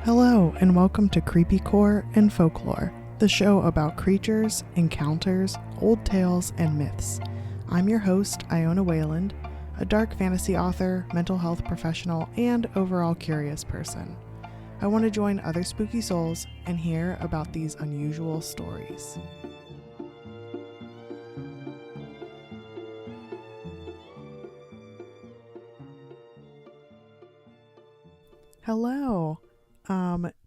Hello, and welcome to Creepycore and Folklore, the show about creatures, encounters, old tales, and myths. I'm your host, Iona Wayland, a dark fantasy author, mental health professional, and overall curious person. I want to join other spooky souls and hear about these unusual stories. Hello.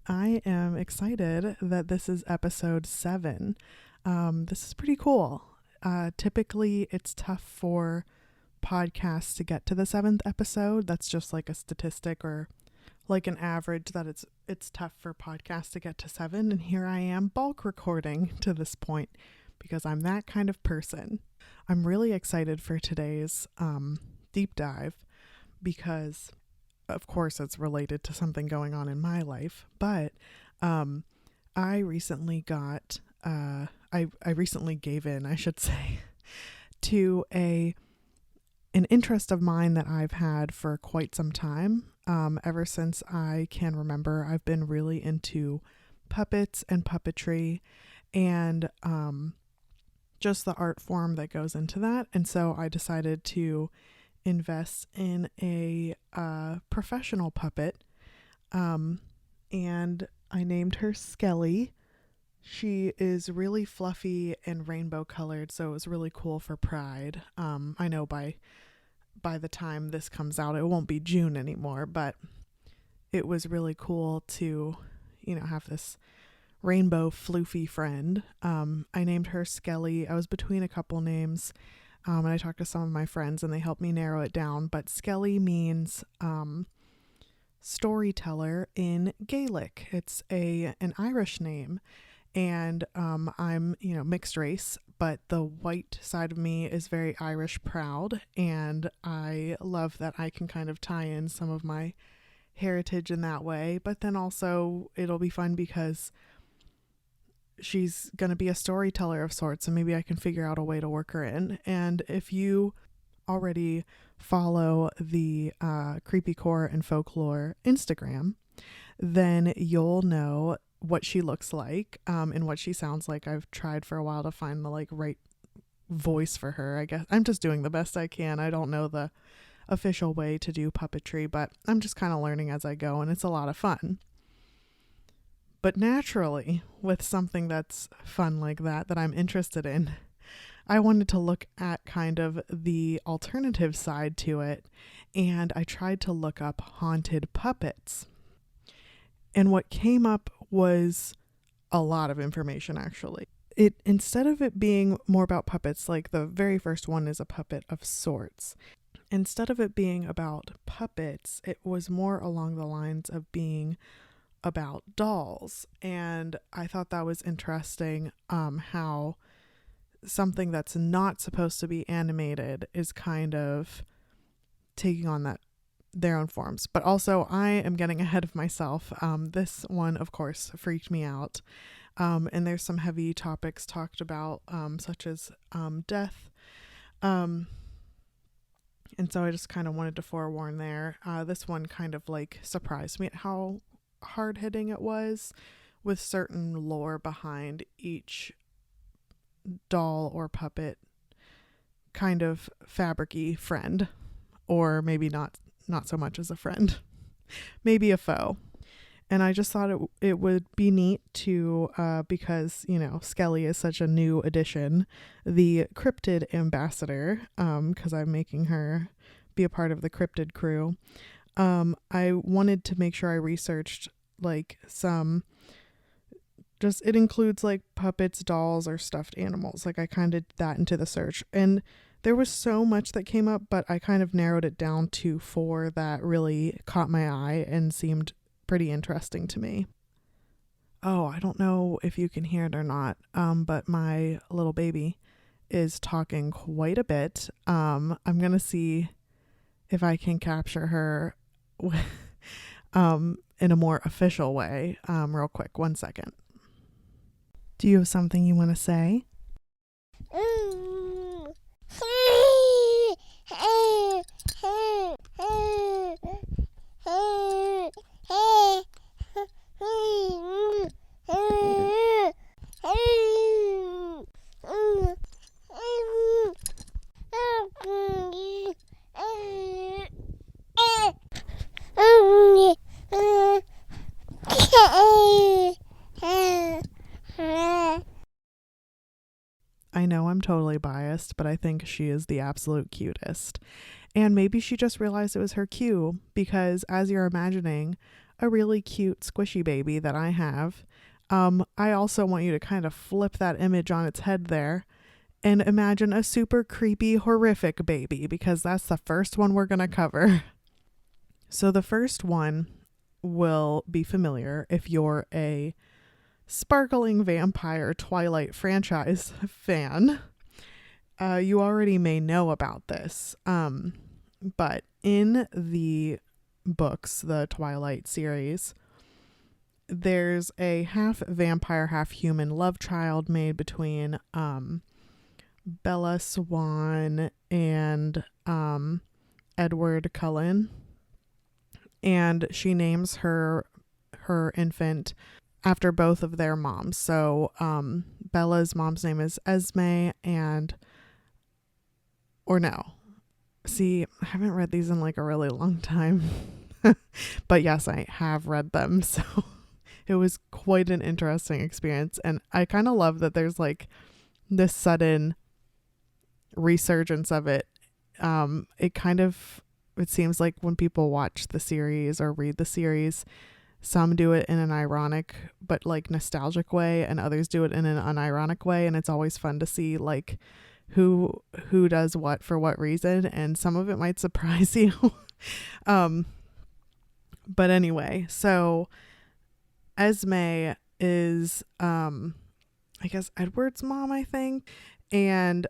I am excited that this is episode 7. This is pretty cool. Typically, it's tough for podcasts to get to the 7th episode. That's just like a statistic or like an average that it's tough for podcasts to get to 7. And here I am bulk recording to this point because I'm that kind of person. I'm really excited for today's deep dive because of course it's related to something going on in my life, but I recently got I recently gave in, I should say, to an interest of mine that I've had for quite some time. Ever since I can remember, I've been really into puppets and puppetry and just the art form that goes into that. And so I decided to invest in a professional puppet, and I named her Skelly. She is really fluffy and rainbow colored, so it was really cool for Pride. I know by the time this comes out it won't be June anymore, but it was really cool to have this rainbow floofy friend. I named her Skelly. I was between a couple names. And I talked to some of my friends and they helped me narrow it down. But Skelly means storyteller in Gaelic. It's an Irish name. And I'm, mixed race, but the white side of me is very Irish proud. And I love that I can kind of tie in some of my heritage in that way. But then also it'll be fun because she's going to be a storyteller of sorts, and maybe I can figure out a way to work her in. And if you already follow the Creepycore and Folklore Instagram, then you'll know what she looks like and what she sounds like. I've tried for a while to find the right voice for her. I guess I'm just doing the best I can. I don't know the official way to do puppetry, but I'm just kind of learning as I go, and it's a lot of fun. But naturally, with something that's fun like that I'm interested in, I wanted to look at kind of the alternative side to it, and I tried to look up haunted puppets. And what came up was a lot of information, actually. Instead of it being more about puppets, like the very first one is a puppet of sorts. Instead of it being about puppets, it was more along the lines of being about dolls. And I thought that was interesting, how something that's not supposed to be animated is kind of taking on their own forms. But also I am getting ahead of myself. This one of course freaked me out, and there's some heavy topics talked about, such as death, and so I just kind of wanted to forewarn there. This one kind of surprised me at how hard-hitting it was, with certain lore behind each doll or puppet kind of fabric-y friend, or maybe not so much as a friend, maybe a foe. And I just thought it would be neat to because Skelly is such a new addition, the cryptid ambassador, because I'm making her be a part of the cryptid crew. I wanted to make sure I researched it includes puppets, dolls, or stuffed animals. I kind of did that into the search, and there was so much that came up, but I kind of narrowed it down to 4 that really caught my eye and seemed pretty interesting to me. Oh, I don't know if you can hear it or not, but my little baby is talking quite a bit. I'm gonna see if I can capture her in a more official way, real quick. 1 second. Do you have something you want to say? I know I'm totally biased, but I think she is the absolute cutest. And maybe she just realized it was her cue, because as you're imagining a really cute squishy baby that I have, I also want you to kind of flip that image on its head there and imagine a super creepy, horrific baby, because that's the first one we're going to cover. So the first one will be familiar if you're a sparkling vampire Twilight franchise fan. You already may know about this. But in the books, the Twilight series, there's a half vampire, half human love child made between Bella Swan and Edward Cullen. And she names her infant after both of their moms. So Bella's mom's name is Esme, I haven't read these in like a really long time. But yes, I have read them. So it was quite an interesting experience. And I kind of love that there's like this sudden resurgence of it. It seems like when people watch the series or read the series, some do it in an ironic but like nostalgic way, and others do it in an unironic way. And it's always fun to see like who does what for what reason, and some of it might surprise you. But anyway, so Esme is I guess Edward's mom, I think, and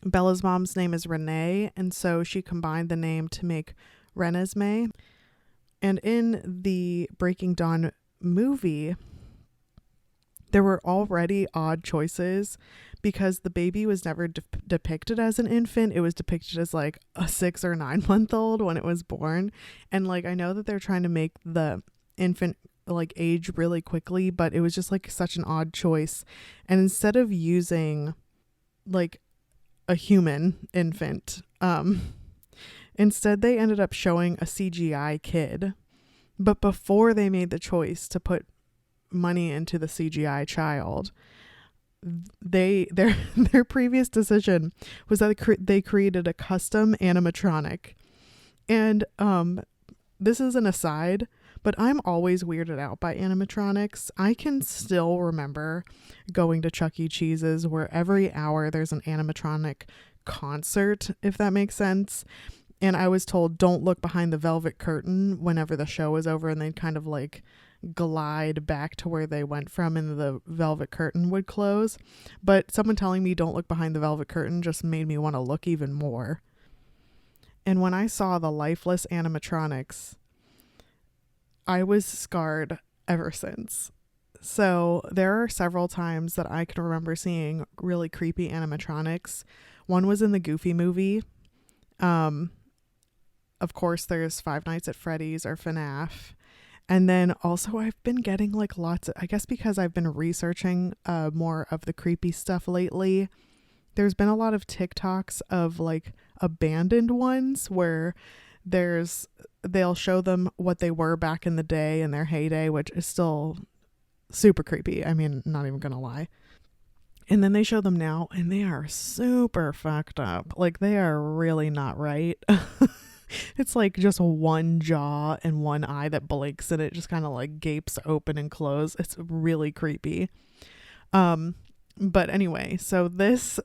Bella's mom's name is Renee, and so she combined the name to make Renesmee. And in the Breaking Dawn movie, there were already odd choices because the baby was never depicted as an infant. It was depicted as like a 6 or 9 month old when it was born. And like, I know that they're trying to make the infant like age really quickly, but it was just like such an odd choice. And instead of using like a human infant, instead they ended up showing a CGI kid. But before they made the choice to put money into the CGI child, their previous decision was that they created a custom animatronic. And this is an aside, but I'm always weirded out by animatronics. I can still remember going to Chuck E. Cheese's where every hour there's an animatronic concert, if that makes sense. And I was told, don't look behind the velvet curtain whenever the show was over, and they'd kind of like glide back to where they went from and the velvet curtain would close. But someone telling me don't look behind the velvet curtain just made me want to look even more. And when I saw the lifeless animatronics, I was scarred ever since. So there are several times that I can remember seeing really creepy animatronics. One was in the Goofy movie. Of course, there's Five Nights at Freddy's or FNAF. And then also I've been getting like lots of, I guess because I've been researching more of the creepy stuff lately, there's been a lot of TikToks of like abandoned ones where they'll show them what they were back in the day in their heyday, which is still super creepy. I mean, not even gonna lie. And then they show them now and they are super fucked up. Like they are really not right. It's like just one jaw and one eye that blinks and it just kind of like gapes open and close. It's really creepy. But anyway, so this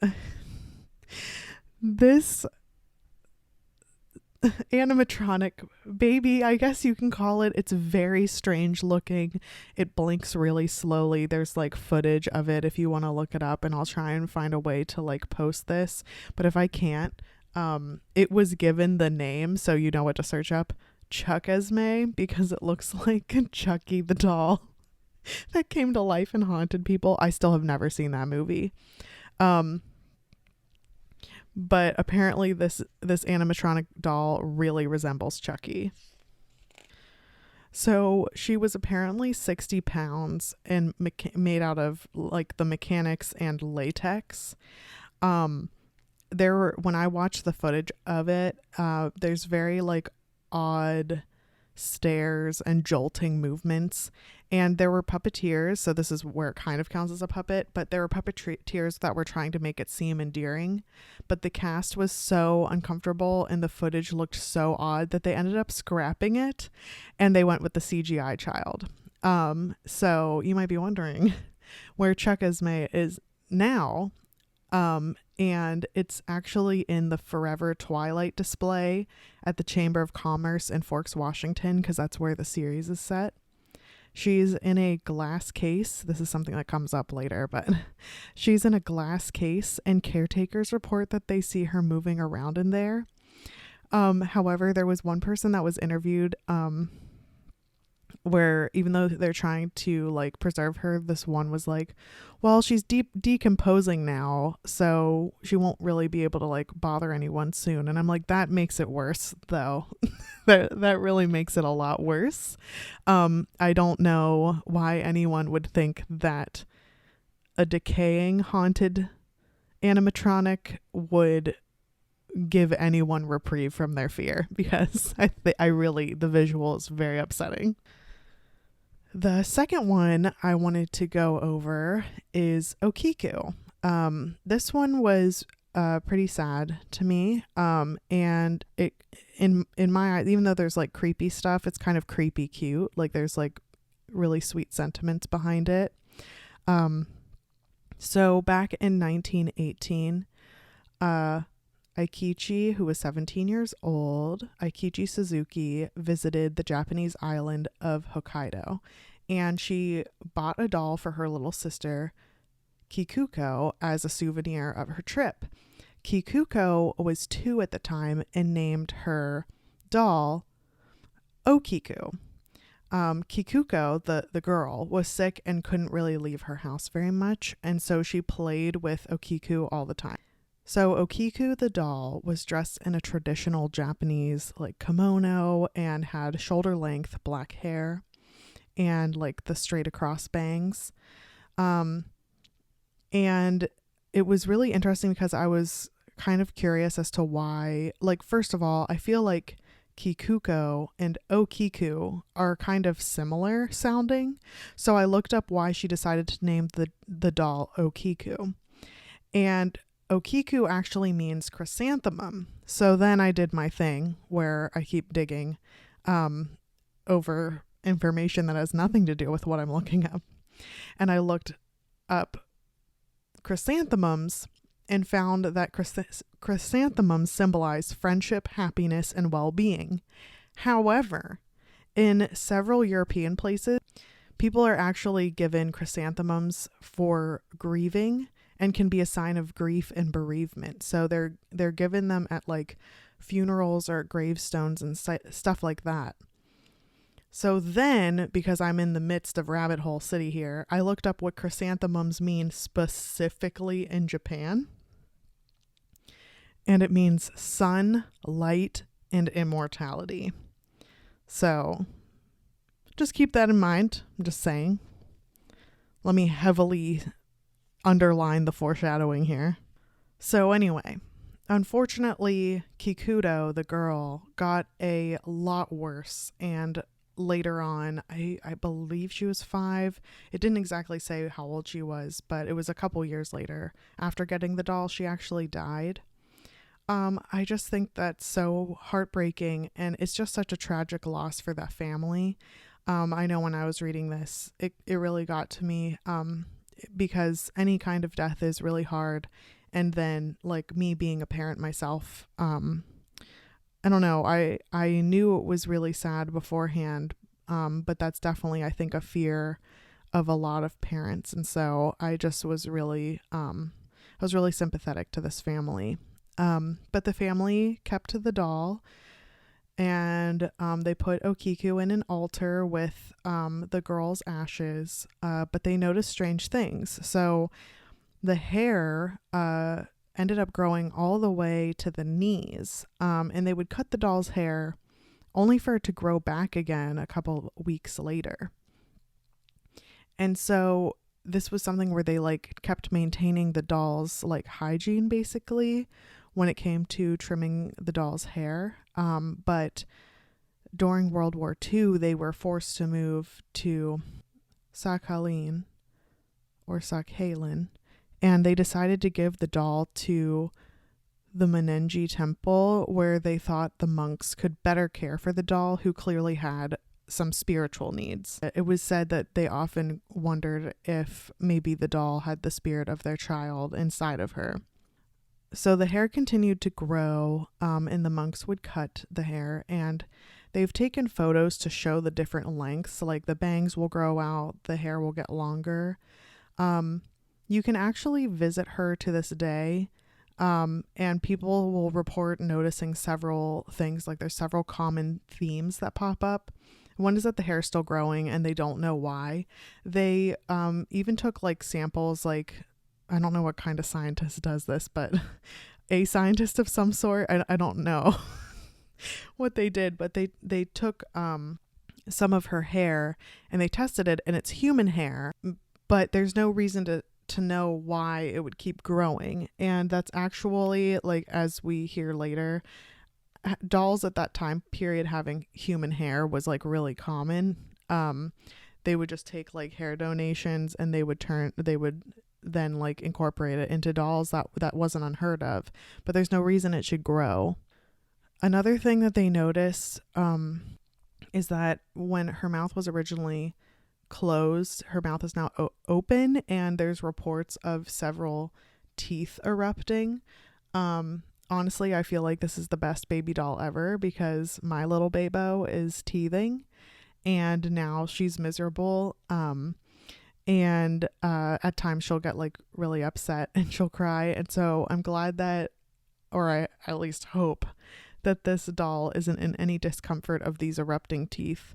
animatronic baby, I guess you can call it, it's very strange looking. It blinks really slowly. There's like footage of it if you want to look it up, and I'll try and find a way to like post this. But if I can't, it was given the name, so you know what to search up, Chuck Esme, because it looks like Chucky the doll that came to life and haunted people. I still have never seen that movie. But apparently this animatronic doll really resembles Chucky. So she was apparently 60 pounds and made out of like the mechanics and latex. When I watched the footage of it, there's very like odd stares and jolting movements. And there were puppeteers, so this is where it kind of counts as a puppet, but there were puppeteers that were trying to make it seem endearing. But the cast was so uncomfortable and the footage looked so odd that they ended up scrapping it and they went with the CGI child. So you might be wondering where Chuck Esme is now. And it's actually in the Forever Twilight display at the Chamber of Commerce in Forks, Washington, because that's where the series is set. She's in a glass case. This is something that comes up later, but she's in a glass case, and caretakers report that they see her moving around in there. However, there was one person that was interviewed, where even though they're trying to like preserve her, this one was like, well, she's decomposing now, so she won't really be able to like bother anyone soon. And I'm like, that makes it worse though. that really makes it a lot worse. I don't know why anyone would think that a decaying haunted animatronic would give anyone reprieve from their fear, because I really, the visual is very upsetting. The second one I wanted to go over is Okiku. This one was pretty sad to me. And it in my eyes, even though there's like creepy stuff, it's kind of creepy cute. Like there's like really sweet sentiments behind it. So back in 1918, Aikichi, who was 17 years old, Aikichi Suzuki, visited the Japanese island of Hokkaido, and she bought a doll for her little sister, Kikuko, as a souvenir of her trip. Kikuko was 2 at the time and named her doll Okiku. Kikuko, the girl, was sick and couldn't really leave her house very much, and so she played with Okiku all the time. So Okiku the doll was dressed in a traditional Japanese like kimono and had shoulder length black hair and like the straight across bangs. And it was really interesting because I was kind of curious as to why, like, first of all, I feel like Kikuko and Okiku are kind of similar sounding. So I looked up why she decided to name the doll Okiku. And Okiku actually means chrysanthemum. So then I did my thing where I keep digging over information that has nothing to do with what I'm looking up. And I looked up chrysanthemums and found that chrysanthemums symbolize friendship, happiness, and well-being. However, in several European places, people are actually given chrysanthemums for grieving and can be a sign of grief and bereavement. So they're given them at like funerals or gravestones and stuff like that. So then, because I'm in the midst of Rabbit Hole City here, I looked up what chrysanthemums mean specifically in Japan. And it means sun, light, and immortality. So just keep that in mind. I'm just saying. Let me heavily underline the foreshadowing here. So anyway, unfortunately, Kikuto, the girl, got a lot worse, and later on, I believe she was 5. It didn't exactly say how old she was, but it was a couple years later. After getting the doll, she actually died. I just think that's so heartbreaking, and it's just such a tragic loss for that family. I know when I was reading this, it really got to me, because any kind of death is really hard. And then like me being a parent myself, I don't know, I knew it was really sad beforehand, but that's definitely, I think, a fear of a lot of parents. And so I just was really, I was really sympathetic to this family. But the family kept to the doll, and they put Okiku in an altar with the girl's ashes, but they noticed strange things. So the hair ended up growing all the way to the knees, and they would cut the doll's hair only for it to grow back again a couple weeks later. And so this was something where they like kept maintaining the doll's like hygiene basically when it came to trimming the doll's hair. But during World War II, they were forced to move to Sakhalin or Sakhalin, and they decided to give the doll to the Menengi temple, where they thought the monks could better care for the doll, who clearly had some spiritual needs. It was said that they often wondered if maybe the doll had the spirit of their child inside of her. So the hair continued to grow, and the monks would cut the hair, and they've taken photos to show the different lengths. Like the bangs will grow out, the hair will get longer. You can actually visit her to this day, and people will report noticing several things. Like there's several common themes that pop up. One is that the hair is still growing and they don't know why. They even took like samples, like I don't know what kind of scientist does this, but a scientist of some sort. I don't know what they did, but they took some of her hair and they tested it, and it's human hair, but there's no reason to know why it would keep growing. And that's actually, like, as we hear later, dolls at that time period having human hair was like really common. They would just take like hair donations and they would then like incorporate it into dolls. That wasn't unheard of, but there's no reason it should grow. Another thing that they noticed is that when her mouth was originally closed, her mouth is now open, and there's reports of several teeth erupting. Honestly, I feel like this is the best baby doll ever, because my little babo is teething and now she's miserable. And at times she'll get like really upset and she'll cry. And so I'm glad that, or I at least hope that this doll isn't in any discomfort of these erupting teeth.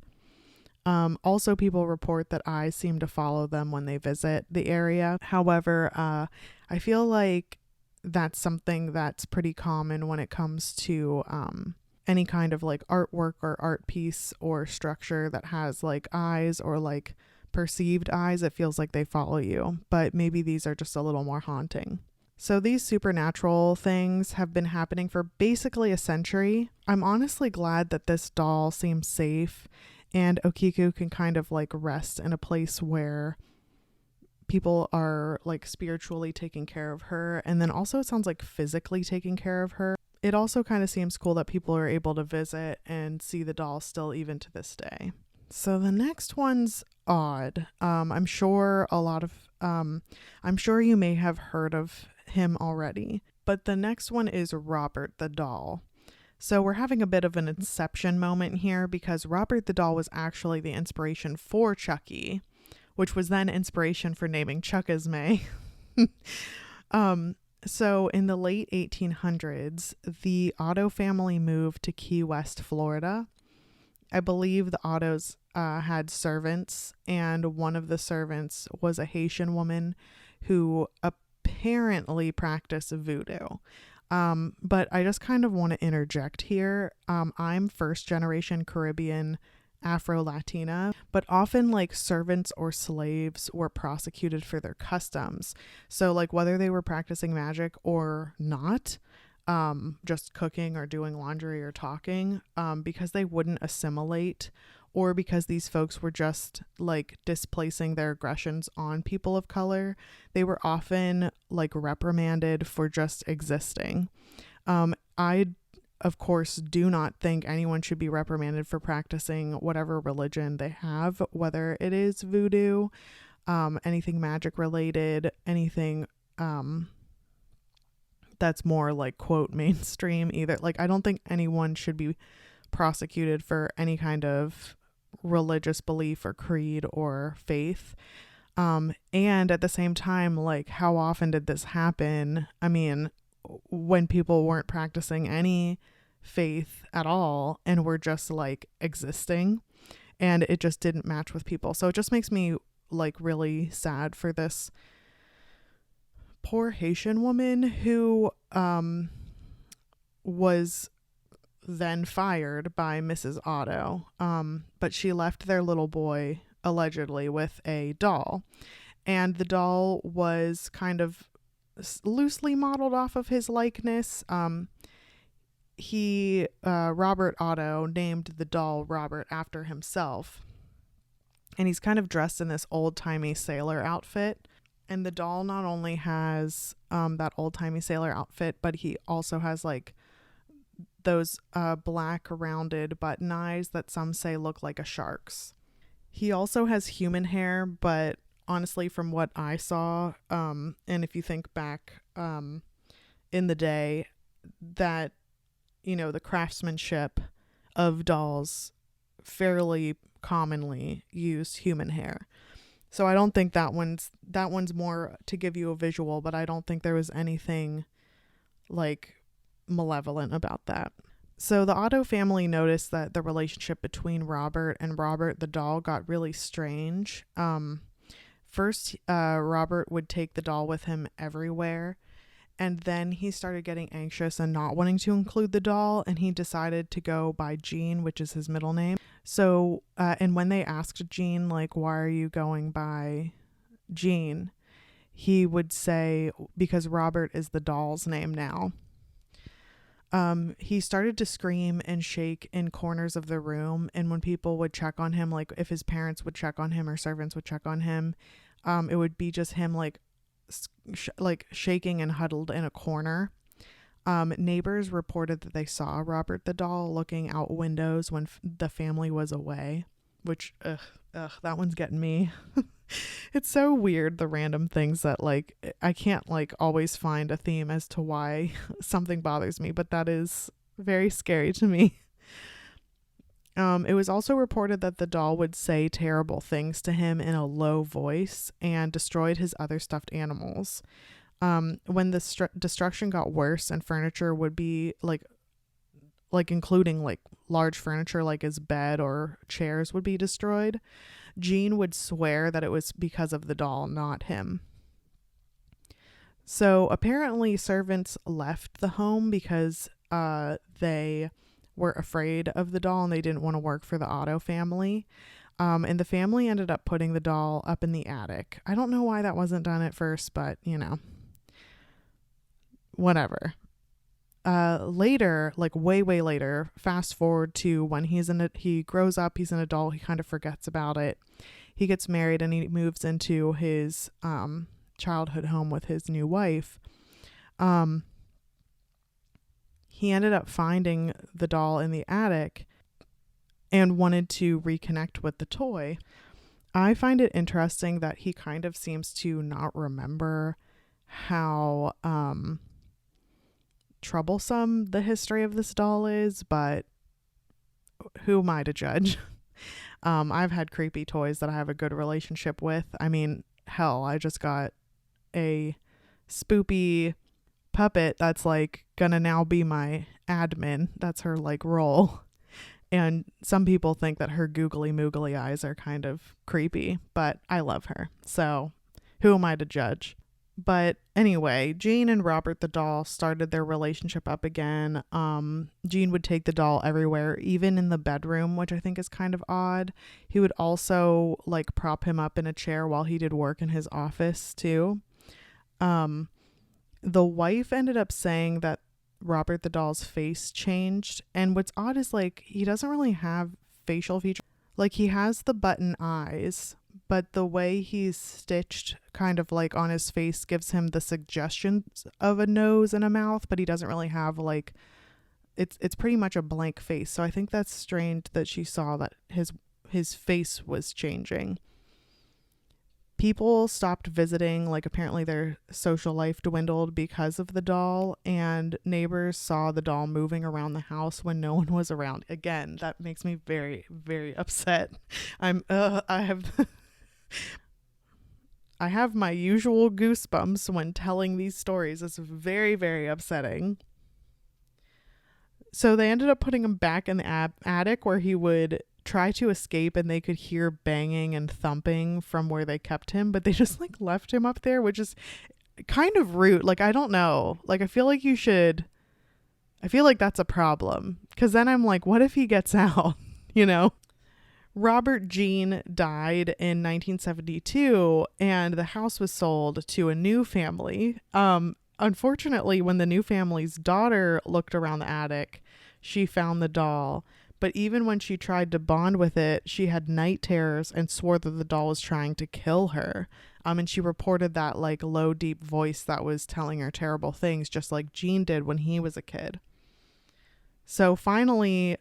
Also, people report that eyes seem to follow them when they visit the area. However, I feel like that's something that's pretty common when it comes to any kind of like artwork or art piece or structure that has like eyes or like perceived eyes. It feels like they follow you, but maybe these are just a little more haunting. So these supernatural things have been happening for basically a century. I'm honestly glad that this doll seems safe and Okiku can kind of like rest in a place where people are like spiritually taking care of her. And then also it sounds like physically taking care of her. It also kind of seems cool that people are able to visit and see the doll still even to this day. So the next one's odd. I'm sure you may have heard of him already, but the next one is Robert the doll. So we're having a bit of an inception moment here, because Robert the doll was actually the inspiration for Chucky, which was then inspiration for naming Chuckismay. So in the late 1800s, the Otto family moved to Key West, Florida. I believe the Ottos had servants, and one of the servants was a Haitian woman who apparently practiced voodoo. But I just kind of want to interject here. I'm first generation Caribbean Afro-Latina, but often like servants or slaves were prosecuted for their customs. So like whether they were practicing magic or not, just cooking or doing laundry or talking, because they wouldn't assimilate, or because these folks were just like displacing their aggressions on people of color, they were often like reprimanded for just existing. I, of course, do not think anyone should be reprimanded for practicing whatever religion they have, whether it is voodoo, anything magic related, anything that's more like quote mainstream either. Like I don't think anyone should be prosecuted for any kind of religious belief or creed or faith. And at the same time, like how often did this happen? I mean, when people weren't practicing any faith at all and were just like existing, and it just didn't match with people. So it just makes me like really sad for this poor Haitian woman who was then fired by Mrs. Otto, but she left their little boy allegedly with a doll, and the doll was kind of loosely modeled off of his likeness. Robert Otto named the doll Robert after himself. And he's kind of dressed in this old-timey sailor outfit. And the doll not only has that old-timey sailor outfit, but he also has like those black rounded button eyes that some say look like a shark's. He also has human hair, but honestly, from what I saw, and if you think back in the day, that, the craftsmanship of dolls fairly commonly used human hair. So I don't think that one's more to give you a visual, but I don't think there was anything like malevolent about that. So the Otto family noticed that the relationship between Robert and Robert the doll got really strange. First, Robert would take the doll with him everywhere, and then he started getting anxious and not wanting to include the doll, and he decided to go by Gene, which is his middle name. So, and when they asked Gene, like, why are you going by Gene? He would say, because Robert is the doll's name now. He started to scream and shake in corners of the room, and when people would check on him, like if his parents would check on him or servants would check on him, it would be just him like shaking and huddled in a corner. Neighbors reported that they saw Robert the doll looking out windows when the family was away, which that one's getting me. It's so weird, the random things that like I can't like always find a theme as to why something bothers me, but that is very scary to me. It was also reported that the doll would say terrible things to him in a low voice and destroyed his other stuffed animals. When the destruction got worse and furniture would be like including like large furniture like his bed or chairs would be destroyed, Gene would swear that it was because of the doll, not him. So apparently servants left the home because they were afraid of the doll and they didn't want to work for the Otto family. And the family ended up putting the doll up in the attic. I don't know why that wasn't done at first, but whatever. Later, like way later, fast forward to when he grows up, he's an adult, he kind of forgets about it. He gets married and he moves into his childhood home with his new wife. He ended up finding the doll in the attic and wanted to reconnect with the toy. I find it interesting that he kind of seems to not remember how troublesome the history of this doll is, but who am I to judge? I've had creepy toys that I have a good relationship with. I mean, hell, I just got a spoopy puppet that's like gonna now be my admin. That's her like role. And some people think that her googly moogly eyes are kind of creepy, but I love her. So who am I to judge? But anyway, Gene and Robert the doll started their relationship up again. Gene would take the doll everywhere, even in the bedroom, which I think is kind of odd. He would also like prop him up in a chair while he did work in his office too. The wife ended up saying that Robert the doll's face changed. And what's odd is like he doesn't really have facial features. Like he has the button eyes, but the way he's stitched kind of like on his face gives him the suggestions of a nose and a mouth, but he doesn't really have like it's pretty much a blank face. So I think that's strange that she saw that his face was changing. People stopped visiting, like apparently their social life dwindled because of the doll, and neighbors saw the doll moving around the house when no one was around. Again, that makes me very, very upset. I have my usual goosebumps when telling these stories. It's very, very upsetting. So they ended up putting him back in the attic where he would try to escape and they could hear banging and thumping from where they kept him, but they just like left him up there, which is kind of rude. Like, I don't know. Like, I feel like that's a problem. Cause then I'm like, what if he gets out? Robert Gene died in 1972 and the house was sold to a new family. Unfortunately, when the new family's daughter looked around the attic, she found the doll. But even when she tried to bond with it, she had night terrors and swore that the doll was trying to kill her. And she reported that like low, deep voice that was telling her terrible things, just like Gene did when he was a kid. So finally,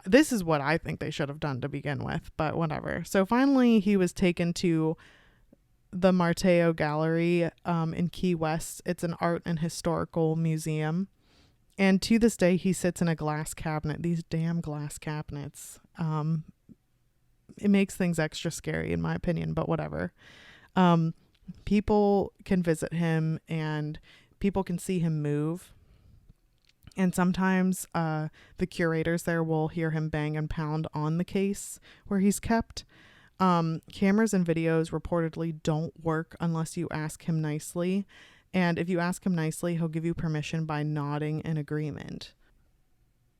this is what I think they should have done to begin with, but whatever. So finally, he was taken to the Marteo Gallery in Key West. It's an art and historical museum. And to this day, he sits in a glass cabinet. These damn glass cabinets. It makes things extra scary, in my opinion, but whatever. People can visit him and people can see him move. And sometimes the curators there will hear him bang and pound on the case where he's kept. Cameras and videos reportedly don't work unless you ask him nicely. And if you ask him nicely, he'll give you permission by nodding in agreement.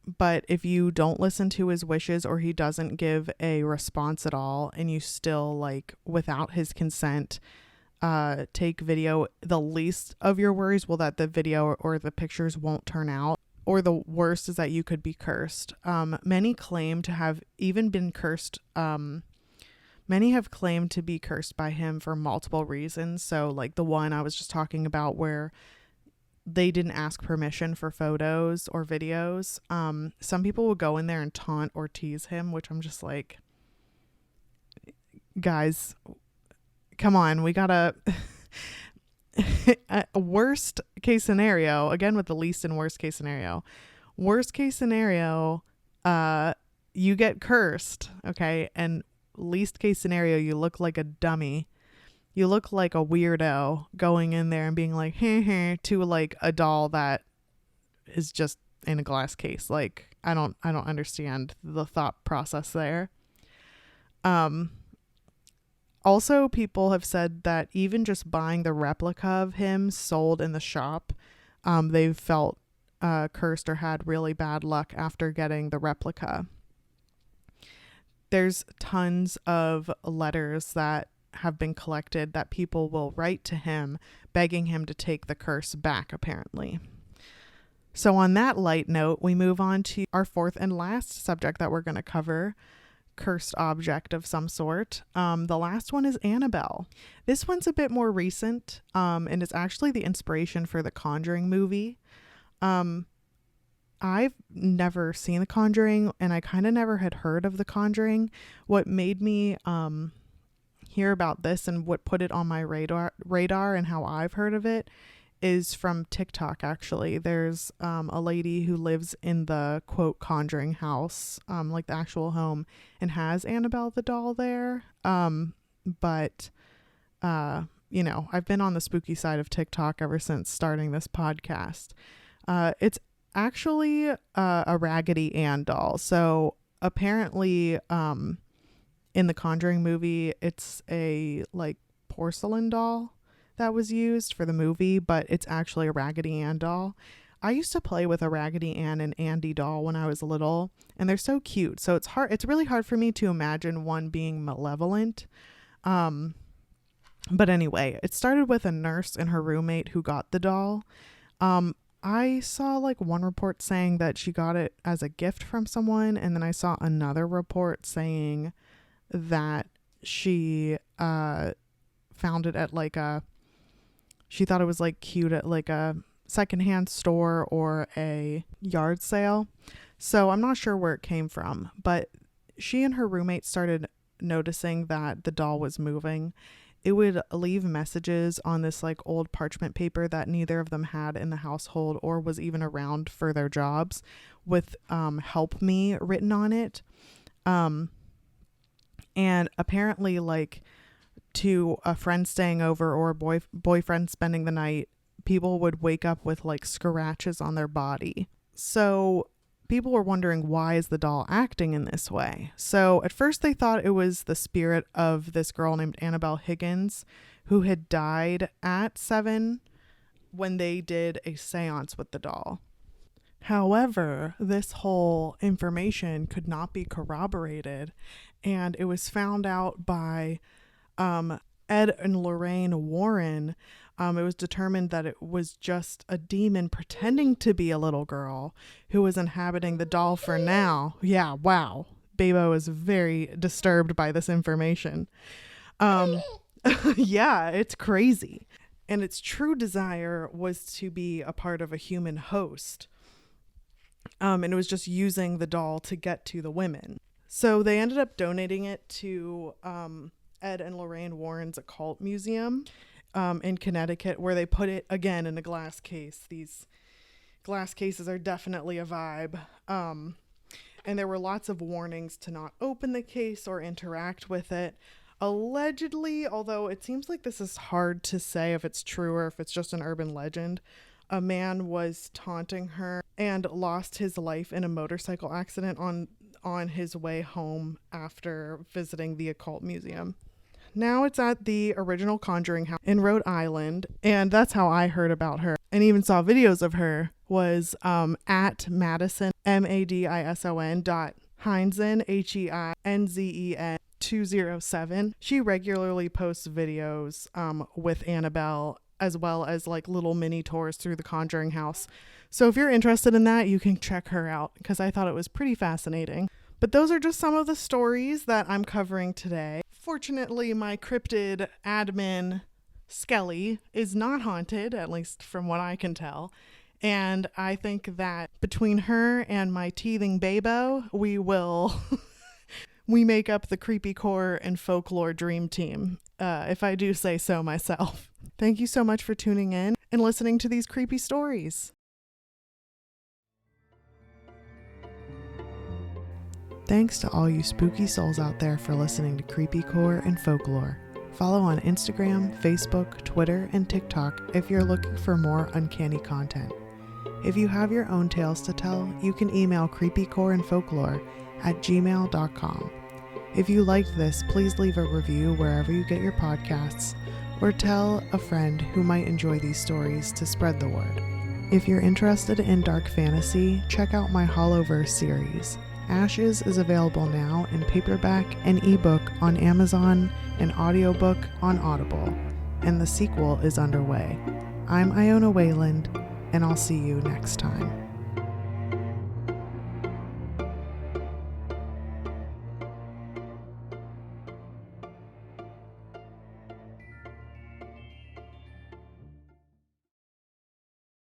But if you don't listen to his wishes or he doesn't give a response at all and you still, like, without his consent, take video, the least of your worries will that the video or the pictures won't turn out. Or the worst is that you could be cursed. Many claim to have even been cursed. Many have claimed to be cursed by him for multiple reasons. So like the one I was just talking about where they didn't ask permission for photos or videos. Some people will go in there and taunt or tease him, which I'm just like, guys, come on, we gotta... Worst case scenario, again with the least and worst case scenario. Worst case scenario, you get cursed, okay? And least case scenario, you look like a dummy. You look like a weirdo going in there and being like, hey, to like a doll that is just in a glass case. Like, I don't understand the thought process there. Also, people have said that even just buying the replica of him sold in the shop, they've felt cursed or had really bad luck after getting the replica. There's tons of letters that have been collected that people will write to him begging him to take the curse back, apparently. So on that light note, we move on to our fourth and last subject that we're going to cover, cursed object of some sort. The last one is Annabelle. This one's a bit more recent, and it's actually the inspiration for the Conjuring movie. I've never seen The Conjuring, and I kind of never had heard of The Conjuring. What made me hear about this and what put it on my radar and how I've heard of it is from TikTok, actually. There's a lady who lives in the, quote, Conjuring house, like the actual home, and has Annabelle the doll there. But you know, I've been on the spooky side of TikTok ever since starting this podcast. It's actually a Raggedy Ann doll. So apparently in the Conjuring movie, it's a like porcelain doll that was used for the movie, but it's actually a Raggedy Ann doll. I used to play with a Raggedy Ann and Andy doll when I was little, and they're so cute. So it's really hard for me to imagine one being malevolent. But anyway, it started with a nurse and her roommate who got the doll. I saw like one report saying that she got it as a gift from someone, and then I saw another report saying that she found it at like she thought it was like cute at like a secondhand store or a yard sale. So I'm not sure where it came from, but she and her roommate started noticing that the doll was moving. It would leave messages on this like old parchment paper that neither of them had in the household or was even around for their jobs, with help me written on it. And apparently, like, to a friend staying over or a boyfriend spending the night, people would wake up with like scratches on their body. So people were wondering, why is the doll acting in this way? So at first they thought it was the spirit of this girl named Annabelle Higgins, who had died at 7 when they did a seance with the doll. However, this whole information could not be corroborated, and it was found out by Ed and Lorraine Warren, It was determined that it was just a demon pretending to be a little girl who was inhabiting the doll for now. Yeah, wow. Babo is very disturbed by this information. Yeah, it's crazy. And its true desire was to be a part of a human host. And it was just using the doll to get to the women. So they ended up donating it to Ed and Lorraine Warren's Occult Museum in Connecticut, where they put it again in a glass case. These glass cases are definitely a vibe. And there were lots of warnings to not open the case or interact with it. Allegedly, although it seems like this is hard to say if it's true or if it's just an urban legend, a man was taunting her and lost his life in a motorcycle accident on his way home after visiting the Occult Museum. Now it's at the original Conjuring House in Rhode Island, and that's how I heard about her and even saw videos of her was at Madison, MADISON Heinzen, HEINZEN 207. She regularly posts videos with Annabelle, as well as like little mini tours through the Conjuring House. So if you're interested in that, you can check her out because I thought it was pretty fascinating. But those are just some of the stories that I'm covering today. Fortunately, my cryptid admin, Skelly, is not haunted, at least from what I can tell. And I think that between her and my teething Babo, we make up the Creepycore and Folklore dream team, if I do say so myself. Thank you so much for tuning in and listening to these creepy stories. Thanks to all you spooky souls out there for listening to Creepycore and Folklore. Follow on Instagram, Facebook, Twitter, and TikTok if you're looking for more uncanny content. If you have your own tales to tell, you can email creepycoreandfolklore@gmail.com. If you liked this, please leave a review wherever you get your podcasts, or tell a friend who might enjoy these stories to spread the word. If you're interested in dark fantasy, check out my Hollowverse series. Ashes is available now in paperback and ebook on Amazon and audiobook on Audible, and the sequel is underway. I'm Iona Wayland, and I'll see you next time.